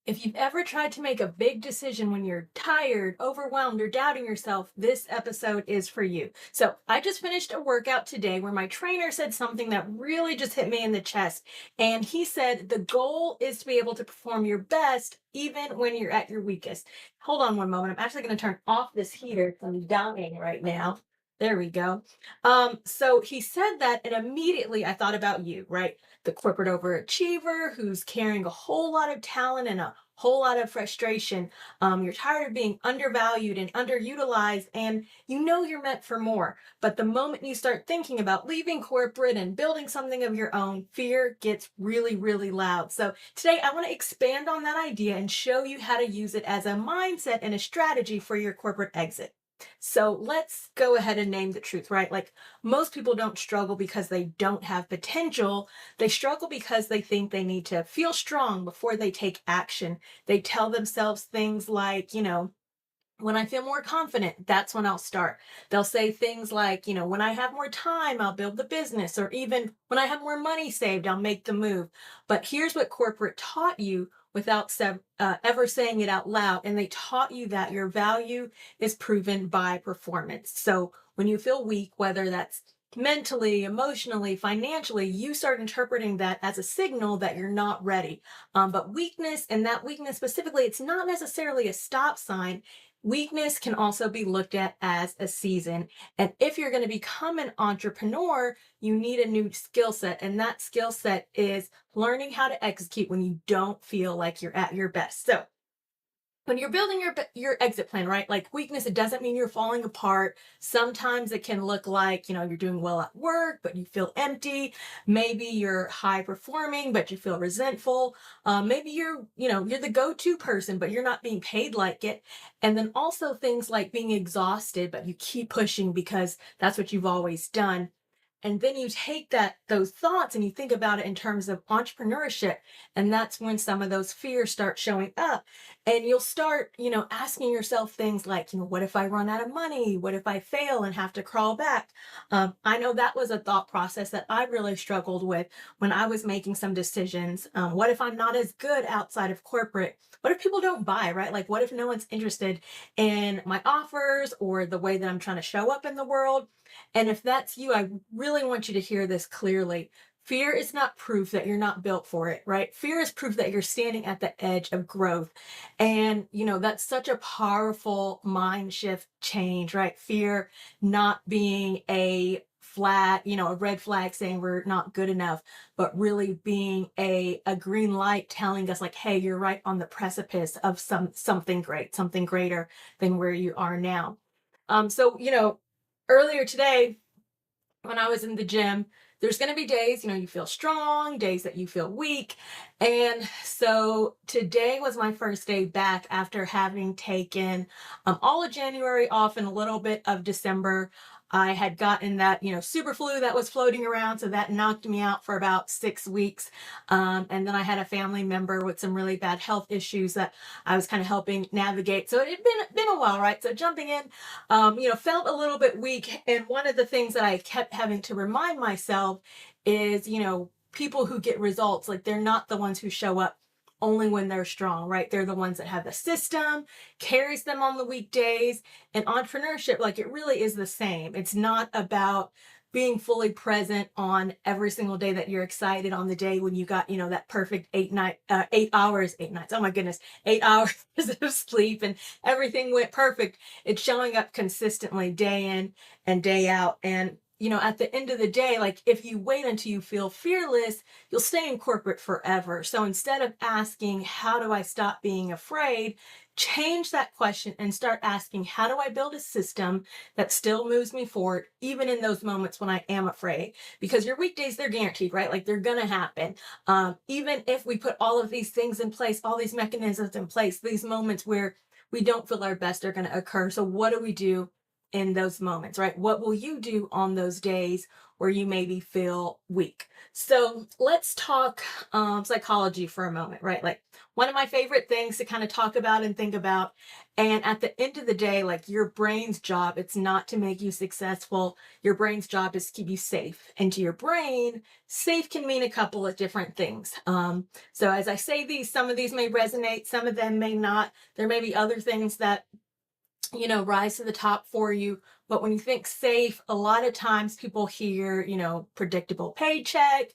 If you've ever tried to make a big decision when you're tired, overwhelmed, or doubting yourself, this episode is for you. So, I just finished a workout today where my trainer said something that really just hit me in the chest. And he said the goal is to be able to perform your best even when you're at your weakest. Hold on one moment. I'm actually going to turn off this heater 'cause I'm dying right now. There we go. So he said that, and immediately I thought about you, right? The corporate overachiever who's carrying a whole lot of talent and a whole lot of frustration. You're tired of being undervalued and underutilized, and you know you're meant for more. But the moment you start thinking about leaving corporate and building something of your own, fear gets really, really loud. So today I want to expand on that idea and show you how to use it as a mindset and a strategy for your corporate exit. So let's go ahead and name the truth, right? Like most people don't struggle because they don't have potential. They struggle because they think they need to feel strong before they take action. They tell themselves things like, when I feel more confident, that's when I'll start. They'll say things like, when I have more time, I'll build the business, or even when I have more money saved, I'll make the move. But here's what corporate taught you without ever saying it out loud. And they taught you that your value is proven by performance. So when you feel weak, whether that's mentally, emotionally, financially, you start interpreting that as a signal that you're not ready. But weakness, and that weakness specifically, it's not necessarily a stop sign. Weakness can also be looked at as a season. And if you're going to become an entrepreneur, you need a new skill set. And that skill set is learning how to execute when you don't feel like you're at your best. So, when you're building your exit plan, right? Like weakness, it doesn't mean you're falling apart. Sometimes it can look like, you're doing well at work, but you feel empty. Maybe you're high performing, but you feel resentful. Maybe you're the go-to person, but you're not being paid like it. And then also things like being exhausted, but you keep pushing because that's what you've always done. And then you take those thoughts and you think about it in terms of entrepreneurship. And that's when some of those fears start showing up. And you'll start, asking yourself things like, what if I run out of money? What if I fail and have to crawl back? I know that was a thought process that I really struggled with when I was making some decisions. What if I'm not as good outside of corporate? What if people don't buy, right? Like, what if no one's interested in my offers or the way that I'm trying to show up in the world? And if that's you, I really want you to hear this clearly. Fear is not proof that you're not built for it, right? Fear is proof that you're standing at the edge of growth. And, that's such a powerful mind shift change, right? Fear not being a red flag saying we're not good enough, but really being a green light telling us like, hey, you're right on the precipice of something great, something greater than where you are now. So, earlier today, when I was in the gym, there's going to be days, you feel strong, days that you feel weak. And so today was my first day back after having taken all of January off and a little bit of December. I had gotten that, super flu that was floating around. So that knocked me out for about 6 weeks. And then I had a family member with some really bad health issues that I was kind of helping navigate. So it had been a while, right? So jumping in, felt a little bit weak. And one of the things that I kept having to remind myself is, people who get results, like they're not the ones who show up only when they're strong, right? They're the ones that have the system, carries them on the weekdays. And entrepreneurship, like it really is the same. It's not about being fully present on every single day that you're excited on the day when you got, that perfect 8 hours, 8 nights. Oh my goodness, 8 hours of sleep and everything went perfect. It's showing up consistently day in and day out. And at the end of the day, like if you wait until you feel fearless, you'll stay in corporate forever. So instead of asking, how do I stop being afraid? Change that question and start asking, how do I build a system that still moves me forward, even in those moments when I am afraid? Because your weekdays, they're guaranteed, right? Like they're going to happen. Even if we put all of these things in place, all these mechanisms in place, these moments where we don't feel our best are going to occur. So what do we do in those moments, right? What will you do on those days where you maybe feel weak? So let's talk psychology for a moment, right? Like one of my favorite things to kind of talk about and think about. And at the end of the day, like your brain's job, it's not to make you successful. Your brain's job is to keep you safe. And to your brain, safe can mean a couple of different things. So as I say these, some of these may resonate, some of them may not. There may be other things that rise to the top for you. But when you think safe, a lot of times people hear, predictable paycheck,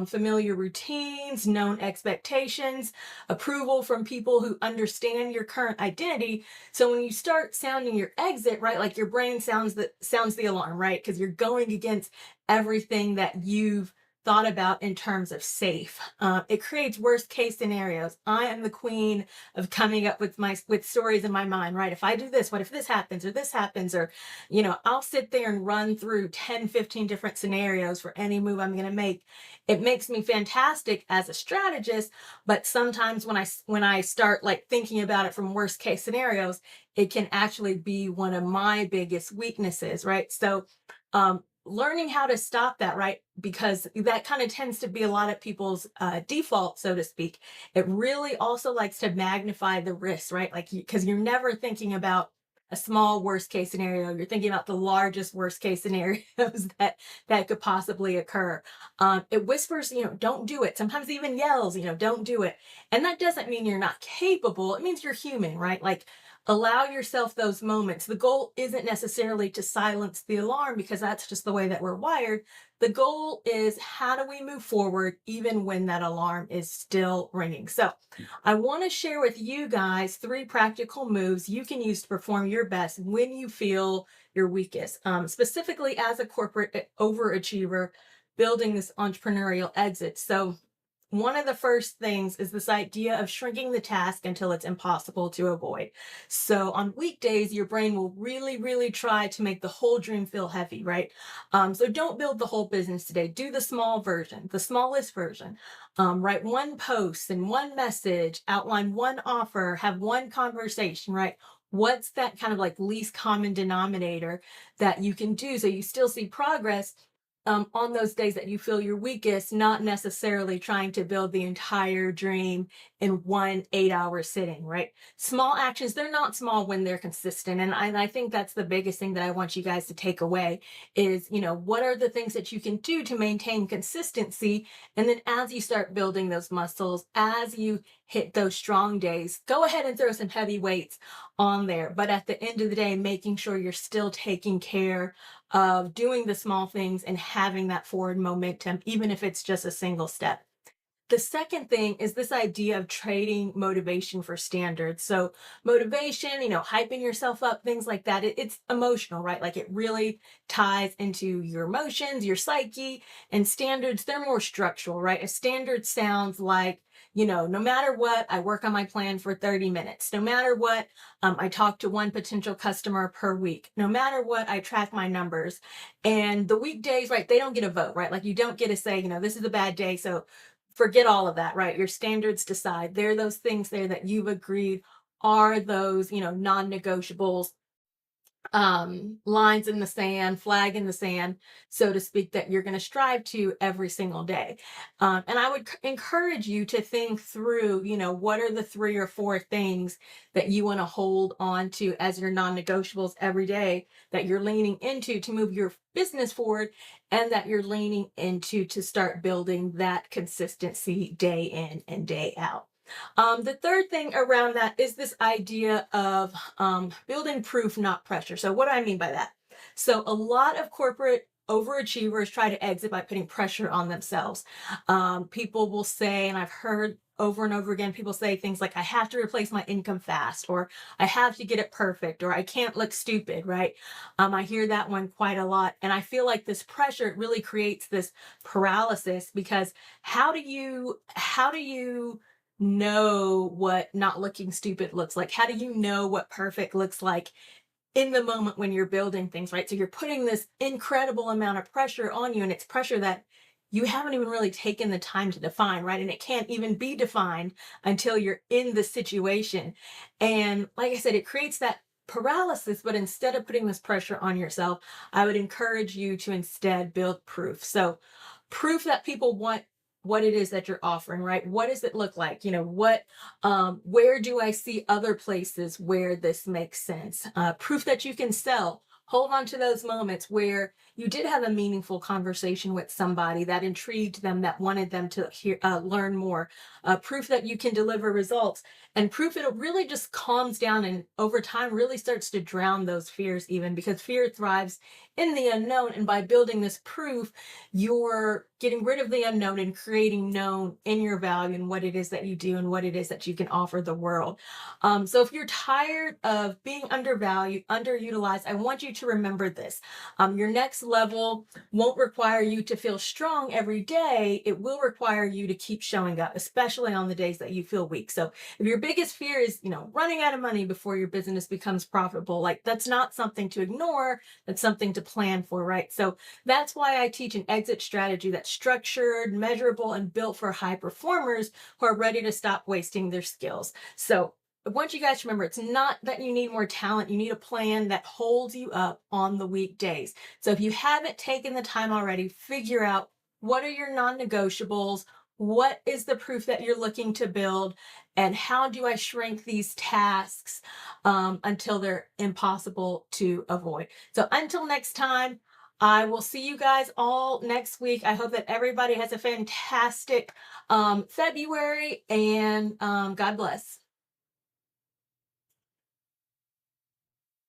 familiar routines, known expectations, approval from people who understand your current identity. So when you start sounding your exit, right, like your brain sounds the alarm, right? Because you're going against everything that you've thought about in terms of safe. It creates worst case scenarios. I am the queen of coming up with stories in my mind, right? If I do this, what if this happens or this happens? Or, I'll sit there and run through 10, 15 different scenarios for any move I'm going to make. It makes me fantastic as a strategist, but sometimes when I start like thinking about it from worst case scenarios, it can actually be one of my biggest weaknesses, right? So, learning how to stop that, right? Because that kind of tends to be a lot of people's default, so to speak. It really also likes to magnify the risk, right? Like, because you're never thinking about a small worst case scenario. You're thinking about the largest worst case scenarios that could possibly occur. It whispers, don't do it. Sometimes even yells, don't do it. And that doesn't mean you're not capable. It means you're human, right? Like, allow yourself those moments. The goal isn't necessarily to silence the alarm because that's just the way that we're wired. The goal is how do we move forward even when that alarm is still ringing? So I want to share with you guys 3 practical moves you can use to perform your best when you feel your weakest, specifically as a corporate overachiever building this entrepreneurial exit. So one of the first things is this idea of shrinking the task until it's impossible to avoid. So on weekdays, your brain will really, really try to make the whole dream feel heavy, right? So don't build the whole business today. Do the small version, the smallest version. Write one post and one message, outline one offer, have one conversation, right? What's that kind of like least common denominator that you can do so you still see progress on those days that you feel your weakest, not necessarily trying to build the entire dream in one 8-hour sitting, right? Small actions, they're not small when they're consistent. And I think that's the biggest thing that I want you guys to take away is, what are the things that you can do to maintain consistency? And then as you start building those muscles, as you hit those strong days, go ahead and throw some heavy weights on there. But at the end of the day, making sure you're still taking care of doing the small things and having that forward momentum, even if it's just a single step. The second thing is this idea of trading motivation for standards. So motivation, hyping yourself up, things like that. It's emotional, right? Like it really ties into your emotions, your psyche, and standards, they're more structural, right? A standard sounds like, no matter what, I work on my plan for 30 minutes. No matter what, I talk to one potential customer per week. No matter what, I track my numbers. And the weekdays, right, they don't get a vote, right? Like you don't get to say, this is a bad day. So forget all of that, right? Your standards decide. There are those things there that you've agreed are those, non-negotiables, lines in the sand, flag in the sand, so to speak, that you're going to strive to every single day. And I would encourage you to think through, what are the 3 or 4 things that you want to hold on to as your non-negotiables every day that you're leaning into to move your business forward and that you're leaning into to start building that consistency day in and day out. The third thing around that is this idea of building proof, not pressure. So what do I mean by that? So a lot of corporate overachievers try to exit by putting pressure on themselves. People will say, and I've heard over and over again, people say things like, I have to replace my income fast, or I have to get it perfect, or I can't look stupid, right? I hear that one quite a lot. And I feel like this pressure really creates this paralysis because how do you know what not looking stupid looks like? How do you know what perfect looks like in the moment when you're building things, right? So you're putting this incredible amount of pressure on you, and it's pressure that you haven't even really taken the time to define, right? And it can't even be defined until you're in the situation. And like I said, it creates that paralysis, but instead of putting this pressure on yourself, I would encourage you to instead build proof. So, proof that people want what it is that you're offering, right? What does it look like? Where do I see other places where this makes sense? Proof that you can sell. Hold on to those moments where you did have a meaningful conversation with somebody that intrigued them, that wanted them to learn more. Proof that you can deliver results, and proof it really just calms down and over time really starts to drown those fears, even because fear thrives in the unknown. And by building this proof, you're getting rid of the unknown and creating known in your value and what it is that you do and what it is that you can offer the world. So if you're tired of being undervalued, underutilized, I want you to remember this. Your next level won't require you to feel strong every day. It will require you to keep showing up, especially on the days that you feel weak. So if your biggest fear is, running out of money before your business becomes profitable, like that's not something to ignore. That's something to plan for, right? So that's why I teach an exit strategy that's structured, measurable, and built for high performers who are ready to stop wasting their skills. So I want you guys to remember, it's not that you need more talent. You need a plan that holds you up on the weekdays. So if you haven't taken the time already, figure out what are your non-negotiables, what is the proof that you're looking to build, and how do I shrink these tasks until they're impossible to avoid. So until next time, I will see you guys all next week. I hope that everybody has a fantastic February, and God bless.